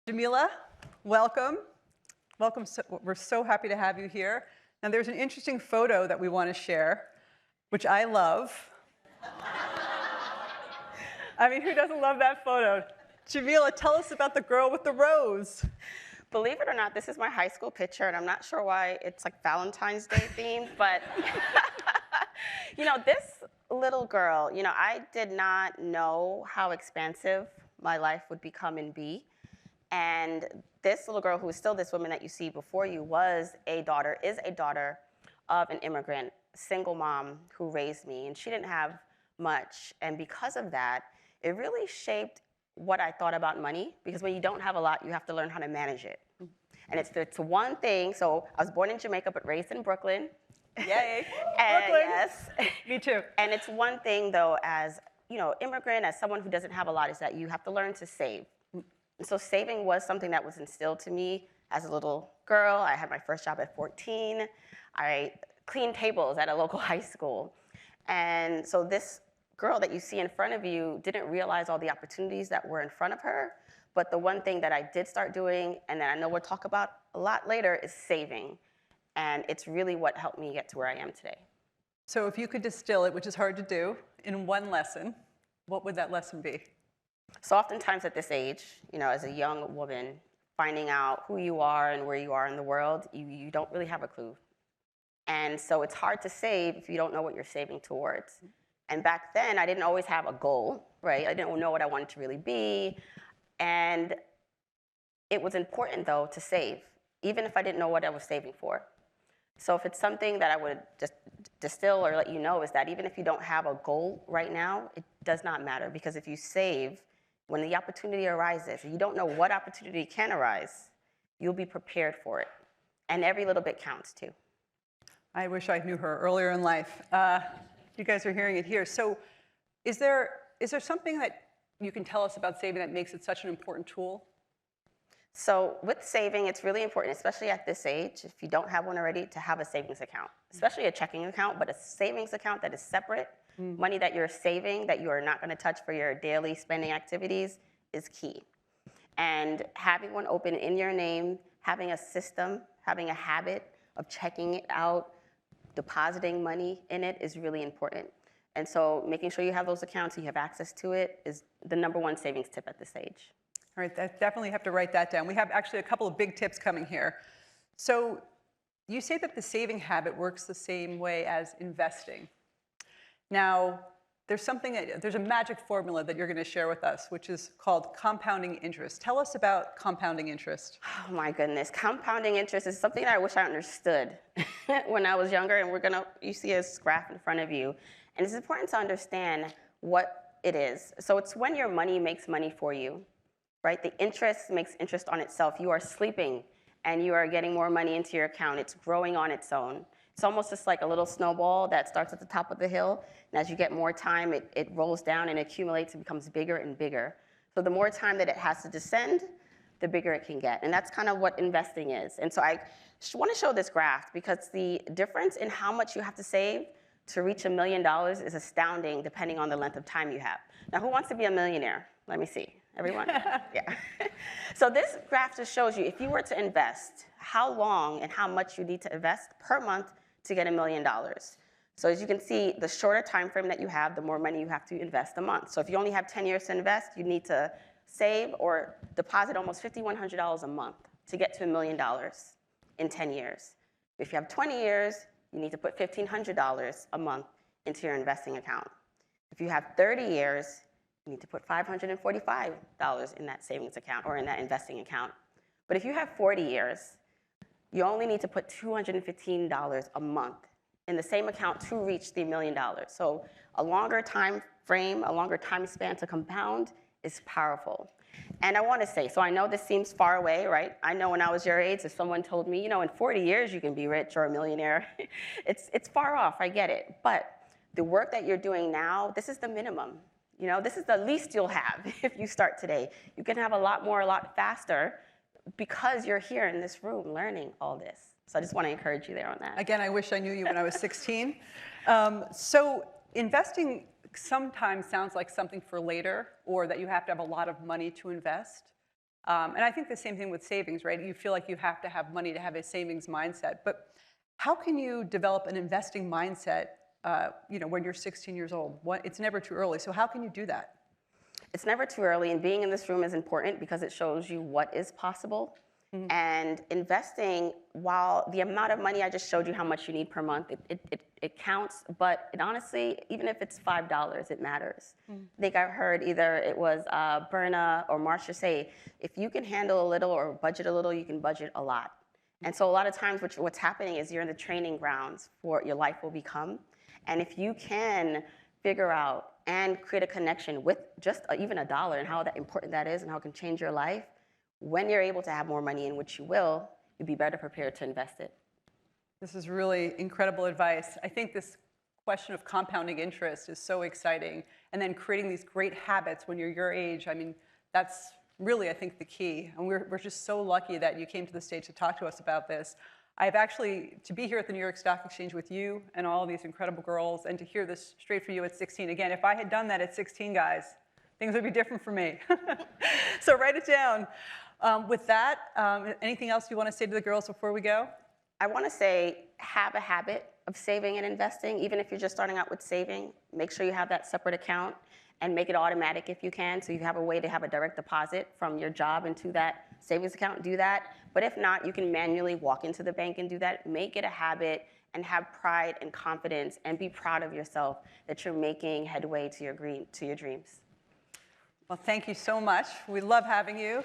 Jamila, welcome. Welcome. We're so happy to have you here. Now, there's an interesting photo that we want to share, which I love. I mean, who doesn't love that photo? Jamila, tell us about the girl with the rose. Believe it or not, this is my high school picture, and I'm not sure why it's like Valentine's Day themed, but this little girl, I did not know how expansive my life would become and be. And this little girl, who is still this woman that you see before you, is a daughter of an immigrant, single mom who raised me, and she didn't have much. And because of that, it really shaped what I thought about money, because when you don't have a lot, you have to learn how to manage it. And it's one thing. So I was born in Jamaica, but raised in Brooklyn. Yay, Brooklyn. Yes. Me too. And it's one thing, though, as immigrant, as someone who doesn't have a lot, is that you have to learn to save. And so saving was something that was instilled to me as a little girl. I had my first job at 14. I cleaned tables at a local high school. And so this girl that you see in front of you didn't realize all the opportunities that were in front of her. But the one thing that I did start doing, and that I know we'll talk about a lot later, is saving. And it's really what helped me get to where I am today. So if you could distill it, which is hard to do, in one lesson, what would that lesson be? So oftentimes at this age, as a young woman, finding out who you are and where you are in the world, you don't really have a clue. And so it's hard to save if you don't know what you're saving towards. And back then, I didn't always have a goal, right? I didn't know what I wanted to really be. And it was important, though, to save, even if I didn't know what I was saving for. So if it's something that I would just distill or let you know, is that even if you don't have a goal right now, it does not matter. Because if you save, when the opportunity arises, and you don't know what opportunity can arise, you'll be prepared for it. And every little bit counts, too. I wish I knew her earlier in life. You guys are hearing it here. So is there something that you can tell us about saving that makes it such an important tool? So with saving, it's really important, especially at this age, if you don't have one already, to have a savings account, especially a checking account, but a savings account that is separate. Money that you're saving, that you are not going to touch for your daily spending activities, is key. And having one open in your name, having a system, having a habit of checking it out, depositing money in it is really important. And so making sure you have those accounts, you have access to it, is the #1 savings tip at this age. All right, definitely have to write that down. We have actually a couple of big tips coming here. So you say that the saving habit works the same way as investing. Now, there's a magic formula that you're going to share with us, which is called compounding interest. Tell us about compounding interest. Oh my goodness, compounding interest is something that I wish I understood when I was younger, and you see a graph in front of you. And it's important to understand what it is. So it's when your money makes money for you, right? The interest makes interest on itself. You are sleeping and you are getting more money into your account. It's growing on its own. It's almost just like a little snowball that starts at the top of the hill, and as you get more time, it rolls down and accumulates and becomes bigger and bigger. So the more time that it has to descend, the bigger it can get. And that's kind of what investing is. And so I want to show this graph, because the difference in how much you have to save to reach $1 million is astounding, depending on the length of time you have. Now, who wants to be a millionaire? Let me see. Everyone? Yeah. So this graph just shows you, if you were to invest, how long and how much you need to invest per month to get $1 million. So as you can see, the shorter time frame that you have, the more money you have to invest a month. So if you only have 10 years to invest, you need to save or deposit almost $5,100 a month to get to $1 million in 10 years. If you have 20 years, you need to put $1,500 a month into your investing account. If you have 30 years, you need to put $545 in that savings account or in that investing account. But if you have 40 years, you only need to put $215 a month in the same account to reach the $1 million. So a longer time frame, a longer time span to compound is powerful. And I want to say, so I know this seems far away, right? I know when I was your age, if someone told me, in 40 years you can be rich or a millionaire, it's far off, I get it. But the work that you're doing now, this is the minimum. This is the least you'll have if you start today. You can have a lot more, a lot faster, because you're here in this room learning all this. So I just want to encourage you there on that. Again, I wish I knew you when I was 16. So investing sometimes sounds like something for later, or that you have to have a lot of money to invest. And I think the same thing with savings, right? You feel like you have to have money to have a savings mindset. But how can you develop an investing mindset, when you're 16 years old? It's never too early. So how can you do that? It's never too early, and being in this room is important because it shows you what is possible. And investing, while the amount of money I just showed you how much you need per month, it counts, but honestly, even if it's $5, it matters. I think I've heard either it was Berna or Marsha say, if you can handle a little or budget a little, you can budget a lot. And so a lot of times what's happening is you're in the training grounds for what your life will become. And if you can figure out and create a connection with just even $1 and how important that is and how it can change your life, when you're able to have more money, in which you will, you'll be better prepared to invest it. This is really incredible advice. I think this question of compounding interest is so exciting. And then creating these great habits when you're your age, I mean, that's really, I think, the key. And we're just so lucky that you came to the stage to talk to us about this. I've actually, to be here at the New York Stock Exchange with you and all of these incredible girls, and to hear this straight from you at 16. Again, if I had done that at 16, guys, things would be different for me. So write it down. With that, anything else you want to say to the girls before we go? I want to say, have a habit of saving and investing. Even if you're just starting out with saving, make sure you have that separate account and make it automatic if you can, so you have a way to have a direct deposit from your job into that savings account. Do that. But if not, you can manually walk into the bank and do that. Make it a habit and have pride and confidence and be proud of yourself that you're making headway to your dreams. Well, thank you so much. We love having you.